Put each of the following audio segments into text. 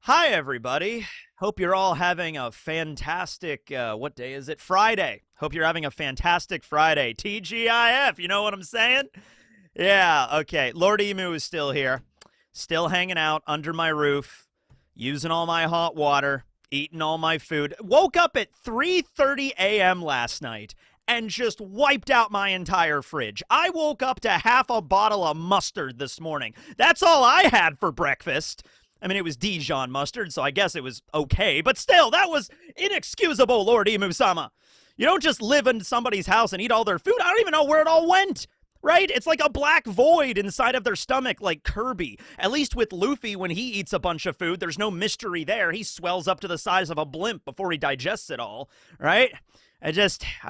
Hi, everybody. Hope you're all having a fantastic, what day is it? Friday. Hope you're having a fantastic Friday. TGIF, you know what I'm saying? Yeah, okay. Lord Emu is still here, still hanging out under my roof, using all my hot water, eating all my food. Woke up at 3:30 a.m. last night and just wiped out my entire fridge. I woke up to half a bottle of mustard this morning. That's all I had for breakfast. I mean, it was Dijon mustard, so I guess it was okay, but still, that was inexcusable, Lord Emu-sama. You don't just live in somebody's house and eat all their food. I don't even know where it all went, right? It's like a black void inside of their stomach, like Kirby. At least with Luffy, when he eats a bunch of food, there's no mystery there. He swells up to the size of a blimp before he digests it all, right? I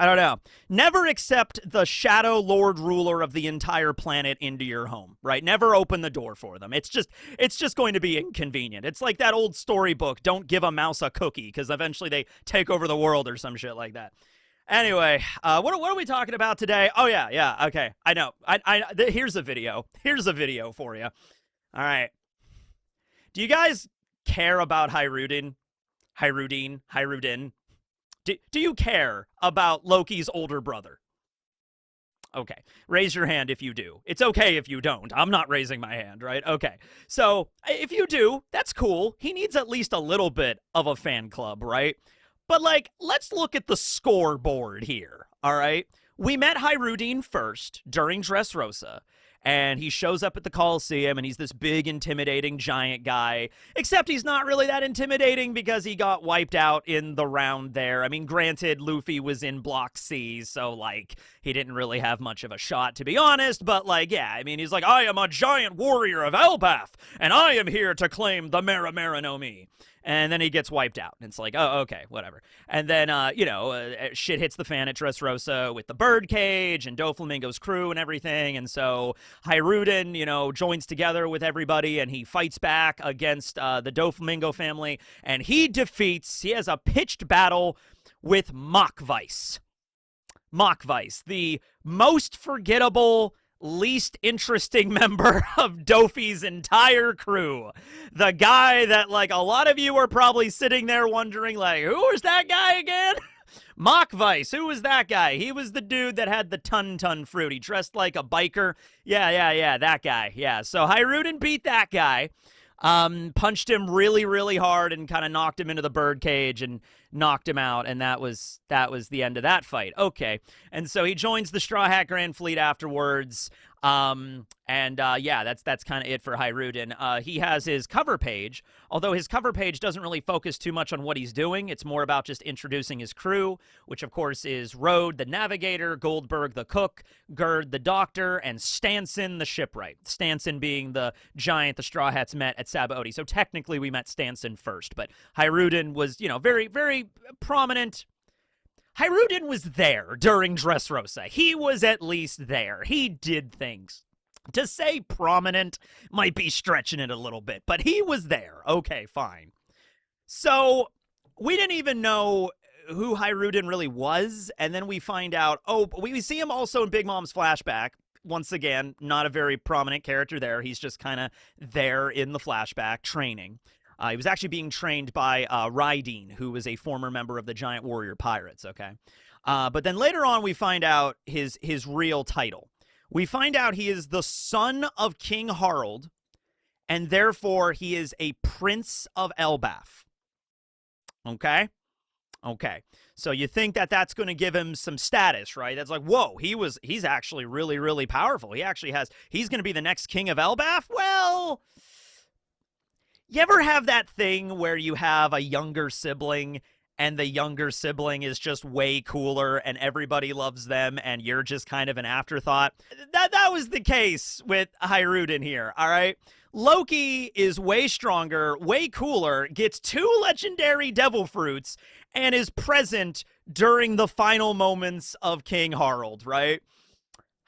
don't know. Never accept the Shadow Lord ruler of the entire planet into your home, right? Never open the door for them. It's just going to be inconvenient. It's like that old storybook, don't give a mouse a cookie, because eventually they take over the world or some shit like that. Anyway, what are we talking about today? Oh, yeah, okay. I know. Here's a video. Here's a video for you. All right. Do you guys care about Hajrudin? Hajrudin? Do you care about Loki's older brother? Okay. Raise your hand if you do. It's okay if you don't. I'm not raising my hand, right? Okay. So if you do, that's cool. He needs at least a little bit of a fan club, right? But, like, let's look at the scoreboard here, all right? We met Hajrudin first during Dressrosa, and he shows up at the Coliseum, and he's this big, intimidating, giant guy, except he's not really that intimidating because he got wiped out in the round there. I mean, granted, Luffy was in Block C, so, like, he didn't really have much of a shot, to be honest, but, like, yeah, I mean, he's like, I am a giant warrior of Elbaf, and I am here to claim the Mera Mera no Mi. And then he gets wiped out. And it's like, oh, okay, whatever. And then, shit hits the fan at Dressrosa with the birdcage and Doflamingo's crew and everything. And so Hajrudin, joins together with everybody and he fights back against the Doflamingo family. And he has a pitched battle with Machweiss. Machweiss, the most forgettable, least interesting member of Dofi's entire crew. The guy that, like, a lot of you are probably sitting there wondering, like, who was that guy again? Machweiss, who was that guy? He was the dude that had the ton fruit. He dressed like a biker. Yeah, that guy. Yeah, so Hajrudin beat that guy. Punched him really, really hard and kind of knocked him into the birdcage and knocked him out, and that was the end of that fight. Okay, and so he joins the Straw Hat Grand Fleet afterwards. That's kind of it for Hajrudin. He has his cover page, although his cover page doesn't really focus too much on what he's doing. It's more about just introducing his crew, which of course is Rode the navigator, Goldberg the cook, Gerd the doctor, and Stanson the shipwright. Stanson being the giant the Straw Hats met at Sabaody. So technically we met Stanson first, but Hajrudin was, very, very prominent. Hajrudin was there during Dressrosa. He was at least there. He did things. To say prominent might be stretching it a little bit, but he was there. Okay, fine. So we didn't even know who Hajrudin really was, and then we find out, we see him also in Big Mom's flashback. Once again, not a very prominent character there. He's just kind of there in the flashback training. He was actually being trained by Raideen, who was a former member of the Giant Warrior Pirates, okay? But then later on, we find out his real title. We find out he is the son of King Harald, and therefore he is a prince of Elbaf. Okay? Okay. So you think that that's going to give him some status, right? That's like, whoa, he's actually really, really powerful. He's going to be the next king of Elbaf? Well, you ever have that thing where you have a younger sibling and the younger sibling is just way cooler and everybody loves them and you're just kind of an afterthought? That was the case with Hajrudin here, all right? Loki is way stronger, way cooler, gets 2 legendary devil fruits, and is present during the final moments of King Harald, right?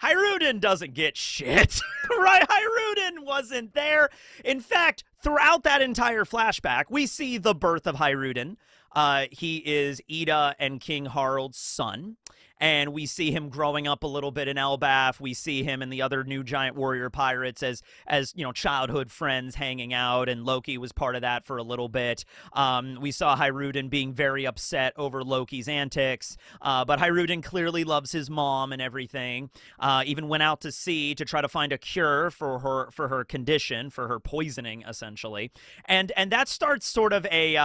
Hajrudin doesn't get shit, right? Hajrudin wasn't there. In fact, throughout that entire flashback, we see the birth of Hajrudin. He is Ida and King Harald's son. and we see him growing up a little bit in Elbaf. We see him and the other new giant warrior pirates as childhood friends hanging out, and Loki was part of that for a little bit. We saw Hajrudin being very upset over Loki's antics, but Hajrudin clearly loves his mom and everything. Even went out to sea to try to find a cure for her condition, for her poisoning, essentially. And that starts sort of a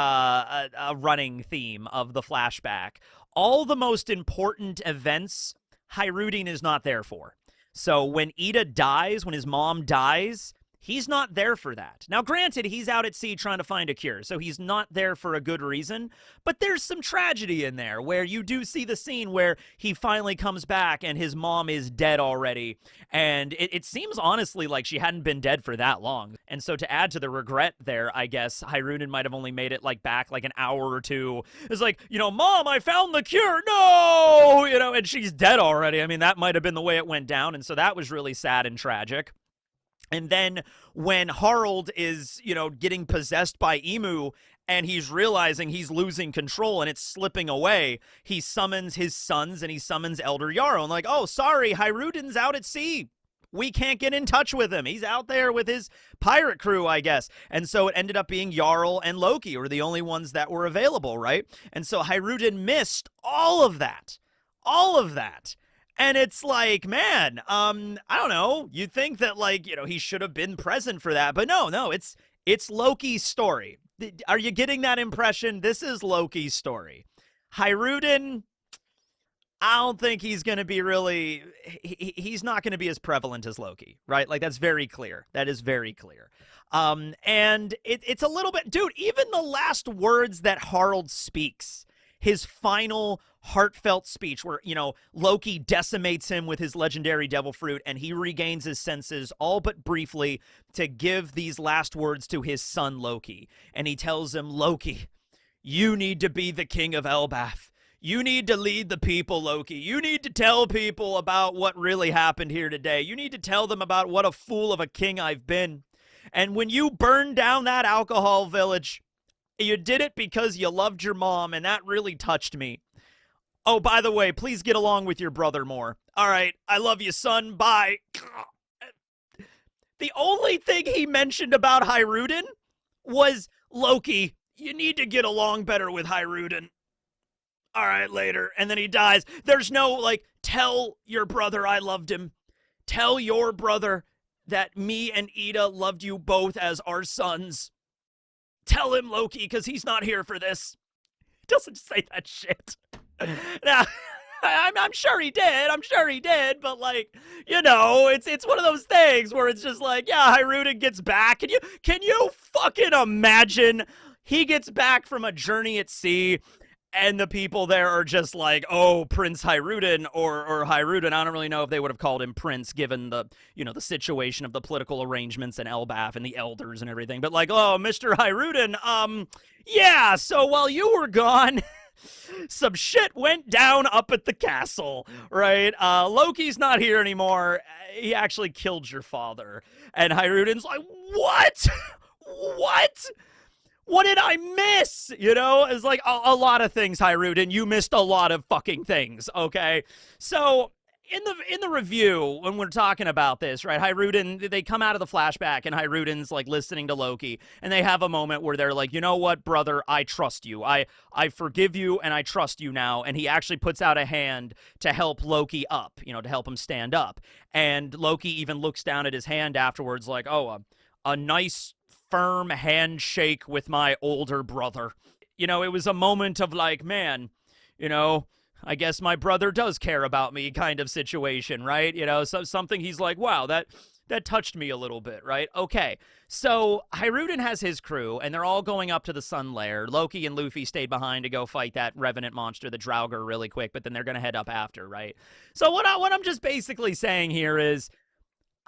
running theme of the flashback. All the most important events, Hajrudin is not there for. So when Ida dies, when his mom dies, he's not there for that. Now, granted, he's out at sea trying to find a cure, so he's not there for a good reason, but there's some tragedy in there where you do see the scene where he finally comes back and his mom is dead already, and it seems honestly like she hadn't been dead for that long. And so to add to the regret there, I guess, Hajrudin might have only made it back an hour or two. It's like, Mom, I found the cure, no! And she's dead already. I mean, that might have been the way it went down, and so that was really sad and tragic. And then when Harald is, getting possessed by Emu and he's realizing he's losing control and it's slipping away, he summons his sons and he summons Elder Jarl. And oh, sorry, Hajrudin's out at sea. We can't get in touch with him. He's out there with his pirate crew, I guess. And so it ended up being Jarl and Loki were the only ones that were available, right? And so Hajrudin missed all of that. All of that. And it's like, man, I don't know. You'd think that, he should have been present for that. But no, it's Loki's story. Are you getting that impression? This is Loki's story. Hajrudin, I don't think he's going to be really, he's not going to be as prevalent as Loki, right? That's very clear. That is very clear. And it's a little bit, dude, even the last words that Harald speaks, his final heartfelt speech where, Loki decimates him with his legendary devil fruit and he regains his senses all but briefly to give these last words to his son Loki. And he tells him, Loki, you need to be the king of Elbaf. You need to lead the people, Loki. You need to tell people about what really happened here today. You need to tell them about what a fool of a king I've been. And when you burned down that alcohol village, you did it because you loved your mom, and that really touched me. Oh, by the way, please get along with your brother more. All right, I love you, son. Bye. The only thing he mentioned about Hajrudin was, Loki, you need to get along better with Hajrudin. All right, later. And then he dies. There's no, tell your brother I loved him. Tell your brother that me and Ida loved you both as our sons. Tell him, Loki, because he's not here for this. He doesn't say that shit. Now, I'm sure he did. I'm sure he did. But, it's one of those things where it's just yeah, Hajrudin gets back. Can you fucking imagine? He gets back from a journey at sea, and the people there are just oh, Prince Hajrudin or Hajrudin. I don't really know if they would have called him Prince given the, the situation of the political arrangements in Elbaf and the elders and everything. But oh, Mr. Hajrudin, yeah, so while you were gone, some shit went down up at the castle, right? Loki's not here anymore. He actually killed your father. And Hajrudin's like, what? What? What did I miss? It's a lot of things, Hajrudin. You missed a lot of fucking things, okay? So in the review, when we're talking about this, right, Hajrudin, they come out of the flashback, and Hajrudin's listening to Loki, and they have a moment where they're like, you know what, brother, I trust you. I forgive you, and I trust you now. And he actually puts out a hand to help Loki up, to help him stand up. And Loki even looks down at his hand afterwards oh, a nice firm handshake with my older brother. It was a moment of man, I guess my brother does care about me kind of situation, right? So something he's like, wow, that touched me a little bit, right? Okay, so Hajrudin has his crew, and they're all going up to the Sun Lair. Loki and Luffy stayed behind to go fight that revenant monster, the Draugr, really quick, but then they're going to head up after, right? So what I'm just basically saying here is,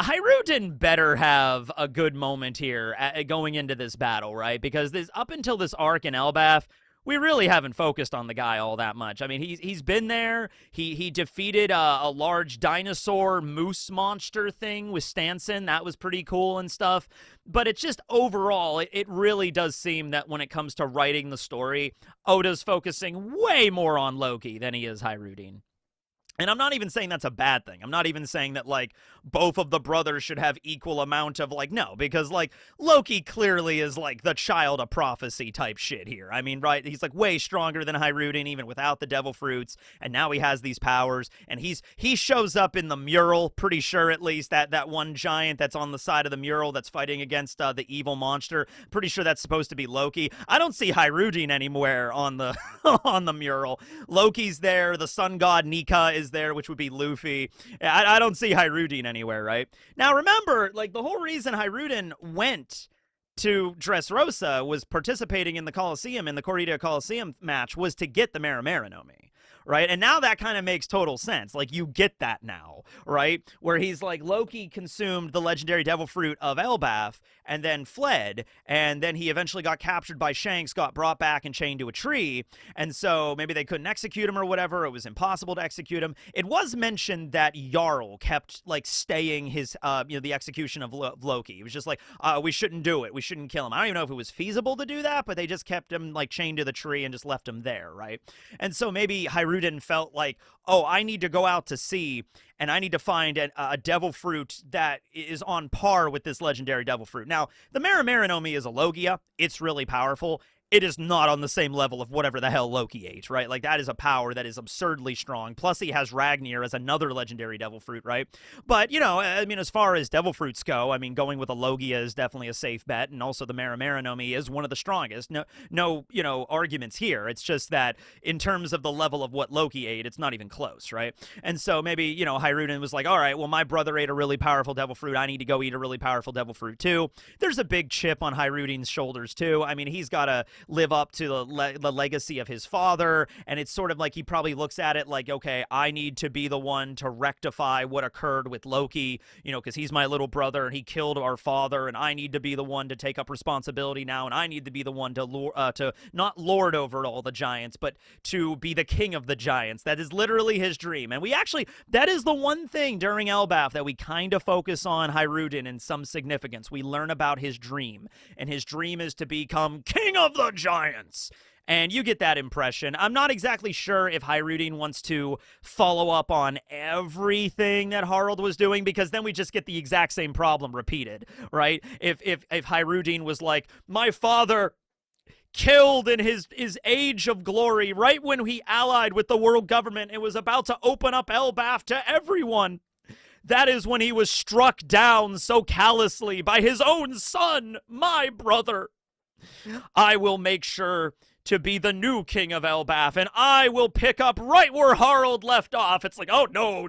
Hajrudin better have a good moment here going into this battle, right? Because up until this arc in Elbaf, we really haven't focused on the guy all that much. I mean, he's been there. He defeated a large dinosaur moose monster thing with Stanson. That was pretty cool and stuff. But it's just overall, it really does seem that when it comes to writing the story, Oda's focusing way more on Loki than he is Hajrudin. And I'm not even saying that's a bad thing. I'm not even saying that, like, both of the brothers should have equal amount of, like, no, because, like, Loki clearly is, like, the child of prophecy type shit here. I mean, right, he's, like, way stronger than Hajrudin, even without the devil fruits, and now he has these powers, and he shows up in the mural, pretty sure at least, that one giant that's on the side of the mural that's fighting against the evil monster. Pretty sure that's supposed to be Loki. I don't see Hajrudin anywhere on the on the mural. Loki's there, the sun god Nika is there, which would be Luffy. I don't see Hajrudin anywhere, right? Now, remember, like, the whole reason Hajrudin went to Dressrosa was participating in the Coliseum, in the Corrida Coliseum match, was to get the Maramara no Mi. Right? And now that kind of makes total sense. Like, you get that now, right? Where he's like, Loki consumed the legendary devil fruit of Elbaf and then fled, and then he eventually got captured by Shanks, got brought back and chained to a tree, and so maybe they couldn't execute him or whatever. It was impossible to execute him. It was mentioned that Jarl kept, like, staying his, the execution of Loki. It was just like, we shouldn't do it. We shouldn't kill him. I don't even know if it was feasible to do that, but they just kept him, like, chained to the tree and just left him there, right? And so maybe Hajrudin felt like, oh, I need to go out to sea, and I need to find a devil fruit that is on par with this legendary devil fruit. Now, the Maramara no Mi is a Logia. It's really powerful. It is not on the same level of whatever the hell Loki ate, right? Like, that is a power that is absurdly strong. Plus, he has Ragnir as another legendary devil fruit, right? But, you know, I mean, as far as devil fruits go, I mean, going with a Logia is definitely a safe bet, and also the Maramara no Mi is one of the strongest. No, you know, arguments here. It's just that in terms of the level of what Loki ate, it's not even close, right? And so maybe, you know, Hajrudin was like, all right, well, my brother ate a really powerful devil fruit. I need to go eat a really powerful devil fruit, too. There's a big chip on Hajrudin's shoulders, too. I mean, he's got to live up to the legacy of his father, and it's sort of like he probably looks at it like, okay, I need to be the one to rectify what occurred with Loki, you know, because he's my little brother and he killed our father, and I need to be the one to take up responsibility now, and I need to be the one to not lord over all the giants, but to be the king of the giants. That is literally his dream. And we actually, that is the one thing during Elbaf that we kind of focus on Hajrudin in some significance. We learn about his dream, and his dream is to become king of the giants. And you get that impression. I'm not exactly sure if Hajrudin wants to follow up on everything that Harald was doing, because then we just get the exact same problem repeated, right? If Hajrudin was like, my father killed in his age of glory right when he allied with the world government and was about to open up Elbaf to everyone, that is when he was struck down so callously by his own son, my brother. I will make sure to be the new king of Elbaf, and I will pick up right where Harald left off. It's like, oh, no.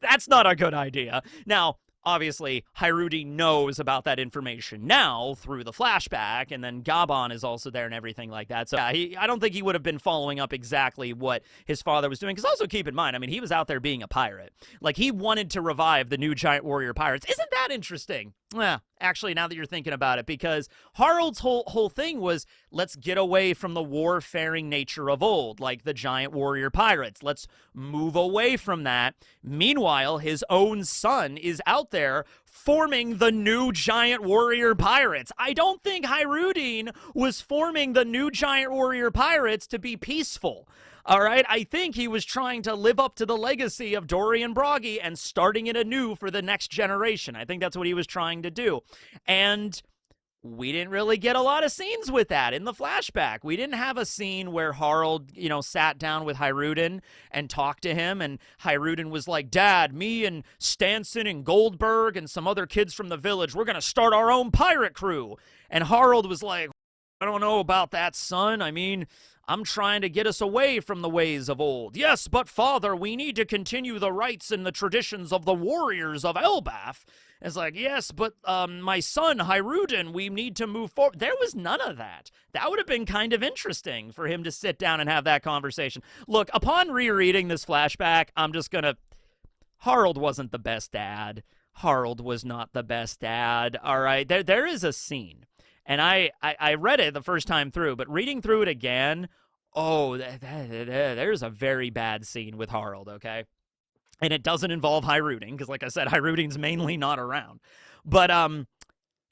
That's not a good idea. Now, obviously, Hajrudin knows about that information now through the flashback, and then Gabon is also there and everything like that. So, yeah, I don't think he would have been following up exactly what his father was doing. Because also keep in mind, I mean, he was out there being a pirate. Like, he wanted to revive the new giant warrior pirates. Isn't that interesting? Yeah, actually, now that you're thinking about it, because Harald's whole thing was, let's get away from the warfaring nature of old, like the giant warrior pirates. Let's move away from that. Meanwhile, his own son is out there forming the new giant warrior pirates. I don't think Hajrudin was forming the new giant warrior pirates to be peaceful. All right, I think he was trying to live up to the legacy of Dorian Bragi and starting it anew for the next generation. I think that's what he was trying to do. And we didn't really get a lot of scenes with that in the flashback. We didn't have a scene where Harald, you know, sat down with Hajrudin and talked to him, and Hajrudin was like, Dad, me and Stanson and Goldberg and some other kids from the village, we're going to start our own pirate crew. And Harald was like, I don't know about that, son. I mean, I'm trying to get us away from the ways of old. Yes, but father, we need to continue the rights and the traditions of the warriors of Elbaf. It's like, yes, but my son, Hajrudin, we need to move forward. There was none of that. That would have been kind of interesting for him to sit down and have that conversation. Look, upon rereading this flashback, I'm just going to... Harald wasn't the best dad. Harald was not the best dad, all right? There is a scene. And I read it the first time through, but reading through it again, oh, there's a very bad scene with Harald, okay? And it doesn't involve Hajrudin, because like I said, Hajrudin's mainly not around. But,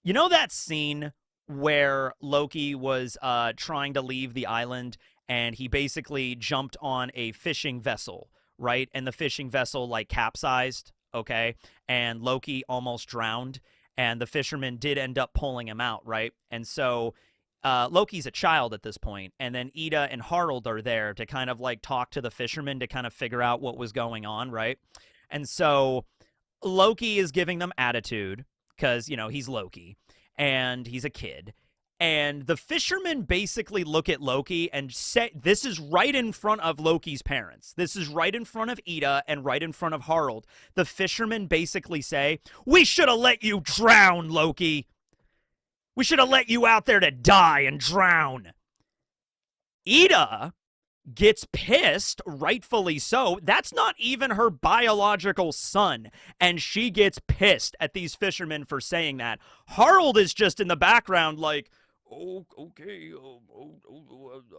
you know that scene where Loki was trying to leave the island, and he basically jumped on a fishing vessel, right? And the fishing vessel like capsized, okay? And Loki almost drowned, and the fishermen did end up pulling him out, right? And so Loki's a child at this point, and then Ida and Harald are there to kind of like talk to the fishermen to kind of figure out what was going on, right? And so Loki is giving them attitude because, you know, he's Loki and he's a kid. And the fishermen basically look at Loki and say, this is right in front of Loki's parents. This is right in front of Ida and right in front of Harald. The fishermen basically say, we should have let you drown, Loki. We should have let you out there to die and drown. Ida gets pissed, rightfully so. That's not even her biological son, and she gets pissed at these fishermen for saying that. Harald is just in the background like, oh, okay,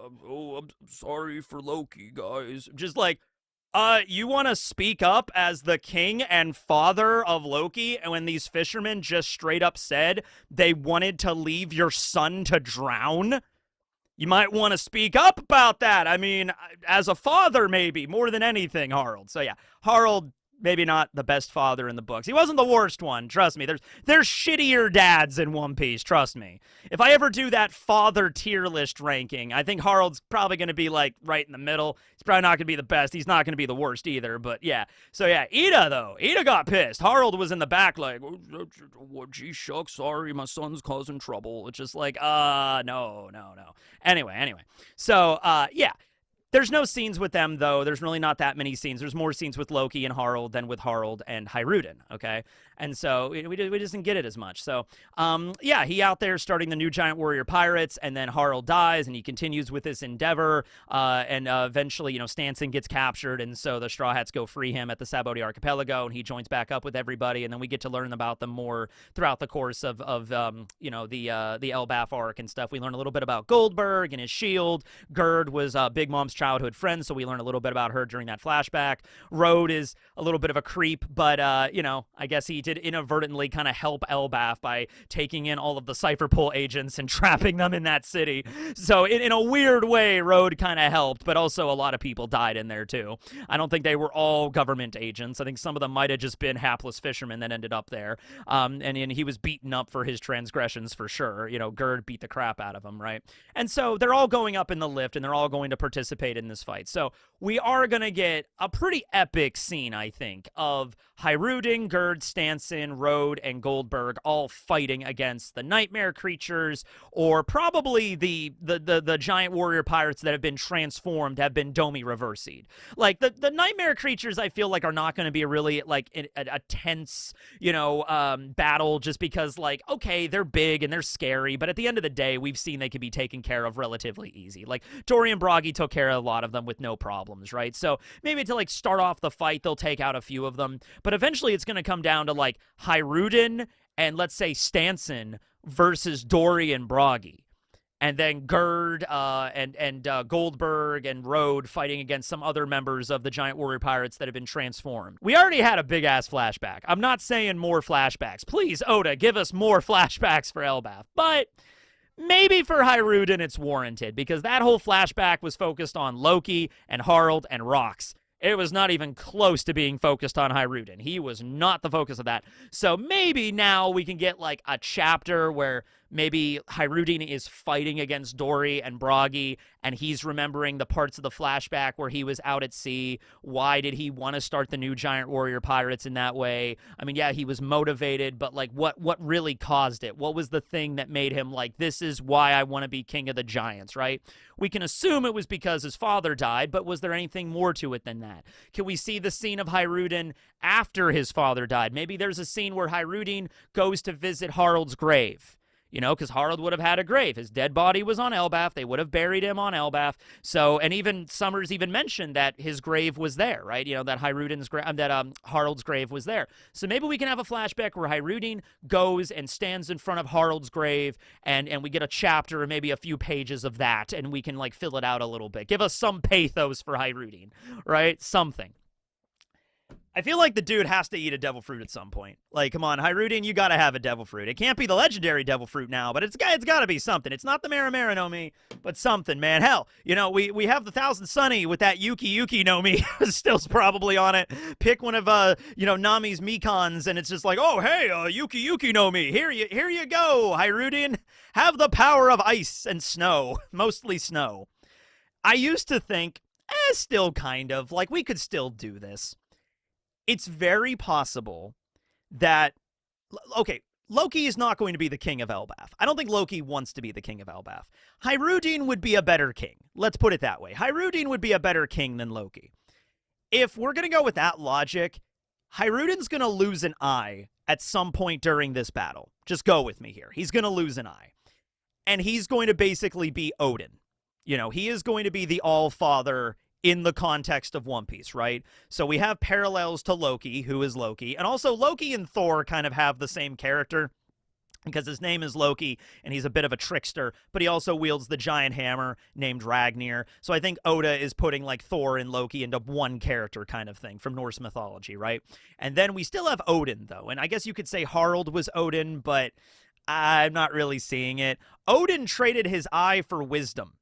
I'm sorry for Loki, guys. Just like, you want to speak up as the king and father of Loki, and when these fishermen just straight up said they wanted to leave your son to drown? You might want to speak up about that. I mean, as a father, maybe, more than anything, Harald. So, yeah, Harald, maybe not the best father in the books. He wasn't the worst one, trust me. There's shittier dads in One Piece, trust me. If I ever do that father tier list ranking, I think Harald's probably going to be, like, right in the middle. He's probably not going to be the best. He's not going to be the worst either, but yeah. So, yeah, Ida, though. Ida got pissed. Harald was in the back like, oh, gee, shucks, sorry, my son's causing trouble. It's just like, no. Anyway. So, yeah. There's no scenes with them, though. There's really not that many scenes. There's more scenes with Loki and Harald than with Harald and Hajrudin, okay? And so we just didn't get it as much. So, yeah, he out there starting the new Giant Warrior Pirates, and then Harald dies, and he continues with this endeavor, and eventually, you know, Stanson gets captured, and so the Straw Hats go free him at the Sabaody Archipelago, and he joins back up with everybody, and then we get to learn about them more throughout the course of you know, the Elbaf arc and stuff. We learn a little bit about Goldberg and his shield. Gerd was Big Mom's childhood friend, so we learn a little bit about her during that flashback. Road is a little bit of a creep, but, you know, I guess he did inadvertently kind of help Elbaf by taking in all of the Cypher Pull agents and trapping them in that city. So in a weird way, Road kind of helped, but also a lot of people died in there too. I don't think they were all government agents. I think some of them might have just been hapless fishermen that ended up there. And he was beaten up for his transgressions for sure. You know, Gerd beat the crap out of him, right? And so they're all going up in the lift, and they're all going to participate in this fight. So we are going to get a pretty epic scene, I think, of Hajrudin, Gerd, Stanson, Road, and Goldberg all fighting against the nightmare creatures, or probably the giant warrior pirates that have been transformed, have been Domi reversied. Like, the nightmare creatures, I feel like, are not going to be a really, like, a tense, you know, battle, just because, like, okay, they're big and they're scary, but at the end of the day, we've seen they can be taken care of relatively easy. Like, Dory and Bragi took care of a lot of them with no problems, right? So maybe to, like, start off the fight, they'll take out a few of them, but eventually it's going to come down to, like, Hajrudin and, let's say, Stanson versus Dory and Bragi. And then Gerd and Goldberg and Road fighting against some other members of the Giant Warrior Pirates that have been transformed. We already had a big-ass flashback. I'm not saying more flashbacks. Please, Oda, give us more flashbacks for Elbaf. But maybe for Hajrudin it's warranted, because that whole flashback was focused on Loki and Harald and Rox. It was not even close to being focused on Hajrudin. He was not the focus of that. So maybe now we can get, like, a chapter where maybe Hajrudin is fighting against Dory and Bragi, and he's remembering the parts of the flashback where he was out at sea. Why did he want to start the new Giant Warrior Pirates in that way? I mean, yeah, he was motivated, but, like, what really caused it? What was the thing that made him like, this is why I want to be king of the giants, right? We can assume it was because his father died, but was there anything more to it than that? Can we see the scene of Hajrudin after his father died? Maybe there's a scene where Hajrudin goes to visit Harald's grave. You know, because Harald would have had a grave. His dead body was on Elbaf. They would have buried him on Elbaf. So, and even Summers even mentioned that his grave was there, right? You know, that Harald's grave was there. So maybe we can have a flashback where Hajrudin goes and stands in front of Harald's grave, and we get a chapter or maybe a few pages of that, and we can, like, fill it out a little bit. Give us some pathos for Hajrudin, right? Something. I feel like the dude has to eat a devil fruit at some point. Like, come on, Hajrudin, you gotta have a devil fruit. It can't be the legendary devil fruit now, but it's gotta be something. It's not the Maramara no Mi, but something, man. Hell, you know, we have the Thousand Sunny with that Yuki no Mi still's probably on it. Pick one of you know, Nami's Mikons, and it's just like, oh hey, Yuki no Mi. Here you go, Hajrudin. Have the power of ice and snow, mostly snow. I used to think, still kind of like we could still do this. It's very possible that, okay, Loki is not going to be the king of Elbaf. I don't think Loki wants to be the king of Elbaf. Hajrudin would be a better king. Let's put it that way. Hajrudin would be a better king than Loki. If we're going to go with that logic, Hajrudin's going to lose an eye at some point during this battle. Just go with me here. He's going to lose an eye. And he's going to basically be Odin. You know, he is going to be the All-Father in the context of One Piece, right? So we have parallels to Loki, who is Loki, and also Loki and Thor kind of have the same character because his name is Loki, and he's a bit of a trickster, but he also wields the giant hammer named Ragnir. So I think Oda is putting, like, Thor and Loki into one character kind of thing from Norse mythology, right? And then we still have Odin, though, and I guess you could say Harald was Odin, but I'm not really seeing it. Odin traded his eye for wisdom.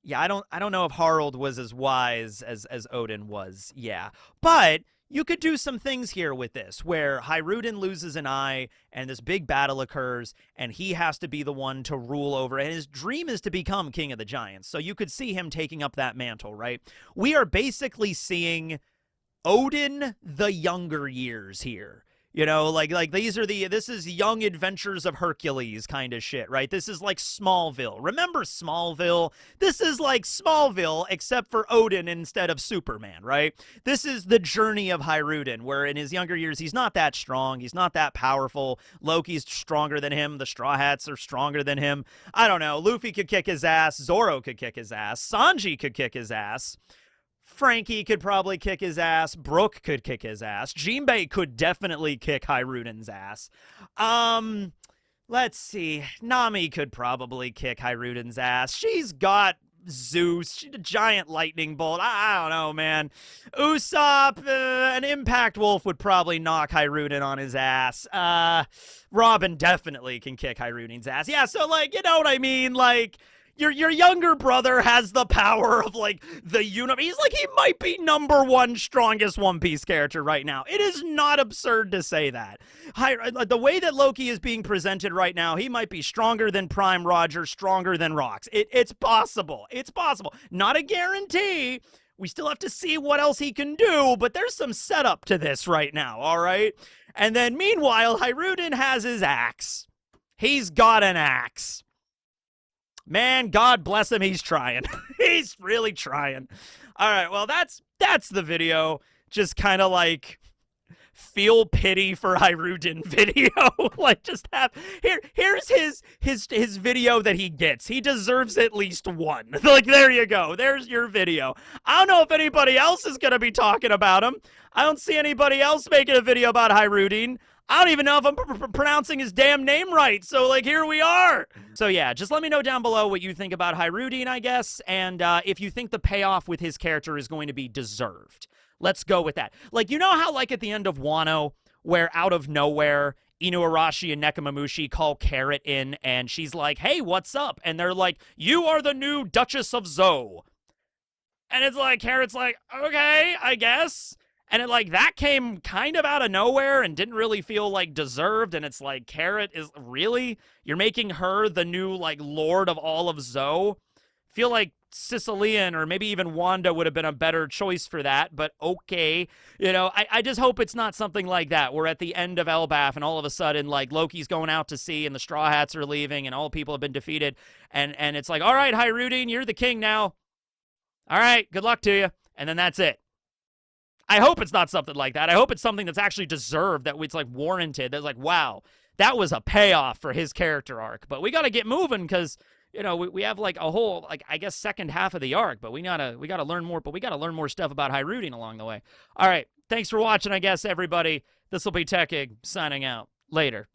Yeah, I don't know if Harald was as wise as Odin was. Yeah. But you could do some things here with this, where Hajrudin loses an eye, and this big battle occurs, and he has to be the one to rule over, and his dream is to become King of the Giants. So you could see him taking up that mantle, right? We are basically seeing Odin the younger years here. You know, like this is Young Adventures of Hercules kind of shit, right? This is like Smallville. Remember Smallville? This is like Smallville, except for Odin instead of Superman, right? This is the journey of Hajrudin, where in his younger years, he's not that strong. He's not that powerful. Loki's stronger than him. The Straw Hats are stronger than him. I don't know. Luffy could kick his ass. Zoro could kick his ass. Sanji could kick his ass. Frankie could probably kick his ass. Brooke could kick his ass. Jinbei could definitely kick Hajrudin's ass. Let's see. Nami could probably kick Hajrudin's ass. She's got Zeus. She's a giant lightning bolt. I don't know, man. Usopp, an Impact Wolf would probably knock Hajrudin on his ass. Robin definitely can kick Hajrudin's ass. Yeah, so, like, you know what I mean? Like, Your younger brother has the power of, like, the universe. He's like, he might be #1 strongest One Piece character right now. It is not absurd to say that. The way that Loki is being presented right now, he might be stronger than Prime Roger, stronger than Rox. It's possible. It's possible. Not a guarantee. We still have to see what else he can do, but there's some setup to this right now, all right? And then, meanwhile, Hajrudin has his axe. He's got an axe. Man, God bless him, he's trying. He's really trying. All right, well, that's the video. Just kind of like feel pity for Hajrudin video. Like, just have here's his video that he gets. He deserves at least one. Like, there you go. There's your video. I don't know if anybody else is gonna be talking about him. I don't see anybody else making a video about Hajrudin. I don't even know if I'm pronouncing his damn name right, so, like, here we are. So, yeah, just let me know down below what you think about Hajrudin, I guess, and if you think the payoff with his character is going to be deserved. Let's go with that. Like, you know how, like, at the end of Wano, where out of nowhere, Inuarashi and Nekomamushi call Carrot in, and she's like, hey, what's up? And they're like, you are the new Duchess of Zou. And it's like, Carrot's like, okay, I guess. And it, like, that came kind of out of nowhere and didn't really feel, like, deserved. And it's like, Carrot is, really? You're making her the new, like, lord of all of Zou? Feel like Sicilian or maybe even Wanda would have been a better choice for that, but okay. You know, I just hope it's not something like that. We're at the end of Elbaf and all of a sudden, like, Loki's going out to sea and the Straw Hats are leaving and all people have been defeated. And it's like, all right, Hajrudin, you're the king now. All right, good luck to you. And then that's it. I hope it's not something like that. I hope it's something that's actually deserved, that it's, like, warranted. That's like, wow, that was a payoff for his character arc. But we got to get moving because, you know, we have, like, a whole, like, I guess, second half of the arc. But we gotta learn more. But we got to learn more stuff about Hajrudin along the way. All right, thanks for watching, I guess, everybody. This will be Tekig signing out. Later.